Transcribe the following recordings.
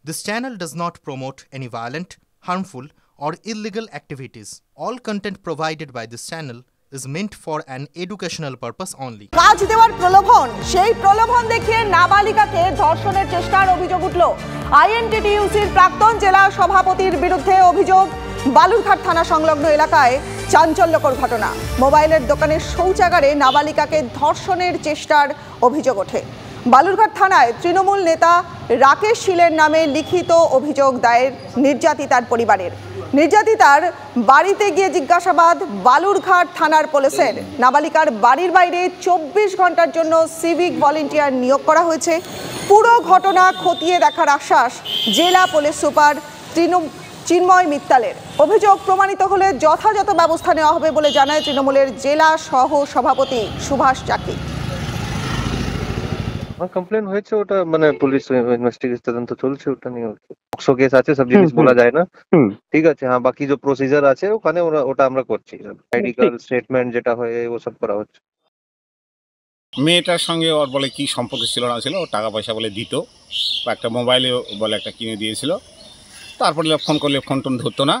This channel does not promote any violent, harmful, or illegal activities. All content provided by this channel is meant for an educational purpose only. কাজ দেওয়ার প্রলোভন, সেই প্রলোভন দেখিয়ে নাবালিকাকে ধর্ষণের চেষ্টার অভিযোগ উঠল। আইএনটিটিইউসির প্রাক্তন জেলা সভাপতির বিরুদ্ধে অভিযোগ। বালুরঘাট থানা সংলগ্ন এলাকায় চাঞ্চল্যকর ঘটনা। মোবাইলের দোকানের শৌচাগারে নাবালিকাকে ধর্ষণের চেষ্টার অভিযোগ ওঠে। বালুরঘাট থানায় তৃণমূল নেতা রাকেশ শীলের নামে লিখিত অভিযোগ দায়ের নির্যাতিতার পরিবারের। নির্যাতিতার বাড়িতে গিয়ে জিজ্ঞাসাবাদ বালুরঘাট থানার পুলিশের। নাবালিকার বাড়ির বাইরে 24 ঘন্টার জন্য সিভিক ভলেন্টিয়ার নিয়োগ করা হয়েছে। পুরো ঘটনা খতিয়ে দেখার আশ্বাস জেলা পুলিশ সুপার চিন্ময় মিত্তালের। অভিযোগ প্রমাণিত হলে যথাযথ ব্যবস্থা নেওয়া হবে বলে জানায় তৃণমূলের জেলা সহ সভাপতি সুভাষ চাকি। কমপ্লেন হয়েছে, ওটা মানে পুলিশ ইনভেস্টিগেশন তদন্ত চলছে, ওটা নিয়ে পক্সো কেস আছে, সব জিনিস বলা যায় না, ঠিক আছে। হ্যাঁ, বাকি যে প্রসিজার আছে ওখানে ওটা আমরা করছি। আইডি কার্ড স্টেটমেন্ট যেটা হয় ও সব করা হচ্ছে। মেয়েটার সঙ্গে ওর বলে কি সম্পর্ক ছিল না ছিল, টাকা পয়সা বলে দিত, বা একটা মোবাইলে বলে একটা কিনে দিয়েছিল। তারপরে ফোন করলে ফোন টোন ধরতো না,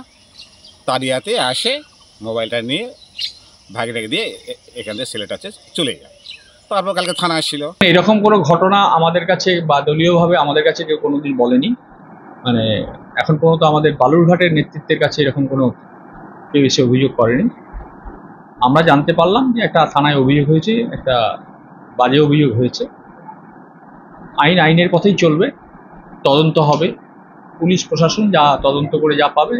তার ইয়াতে আসে মোবাইলটা নিয়ে ভাগিটাকে দিয়ে এখান থেকে ছেলেটা চলে যায়। তারপর কালকে থানা আসছিল। এরকম কোনো ঘটনা আমাদের কাছে বা দলীয়ভাবে আমাদের কাছে কেউ কোনোদিন বলেনি। মানে এখন পর্যন্ত আমাদের বালুরঘাটের নেতৃত্বের কাছে এরকম কোনো কেউ এসে অভিযোগ করেনি। আমরা জানতে পারলাম যে একটা থানায় অভিযোগ হয়েছে, একটা বাজে অভিযোগ হয়েছে। আইনের পথেই চলবে, তদন্ত হবে। পুলিশ প্রশাসন যা তদন্ত করে যা পাবে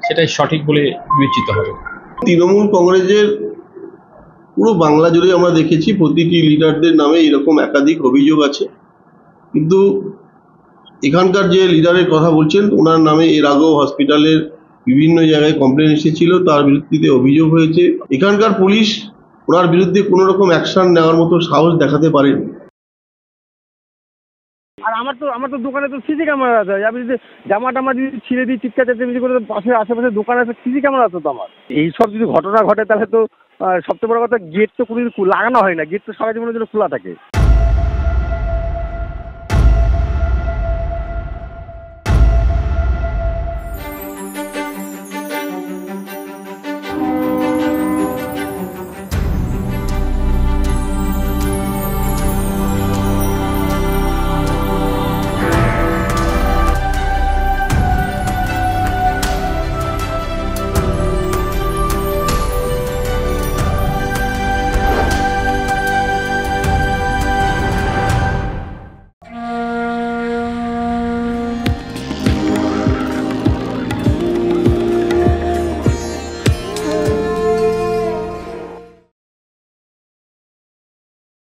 সেটাই সঠিক বলে বিবেচিত হবে। তৃণমূল কংগ্রেসের পুরো বাংলা জুড়ে আমরা দেখেছি প্রতিটি লিডারদের নামে এরকম একাধিক অভিযোগ আছে, কিন্তু এখানকার যে লিডারের কথা বলছেন ওনার নামে এর আগেও হসপিটালের বিভিন্ন জায়গায় কমপ্লেন এসেছিল, তার বিরুদ্ধে অভিযোগ হয়েছে। এখানকার পুলিশ ওনার বিরুদ্ধে কোনো রকম অ্যাকশন নেওয়ার মতো সাহস দেখাতে পারেনি। আর আমার তো দোকানে তো সিসি ক্যামেরা আছে। আমি যদি জামা টামা যদি ছিঁড়ে দিই, চিৎকার চেঁচামেচি করে, পাশে আশেপাশে দোকানে আছে, সিসি ক্যামেরা আছে তো আমার। এইসব যদি ঘটনা ঘটে তাহলে তো সবচেয়ে বড় কথা, গেট তো কোনো লাগানো হয় না, গেট তো সারা জীবনের জন্য খোলা থাকে।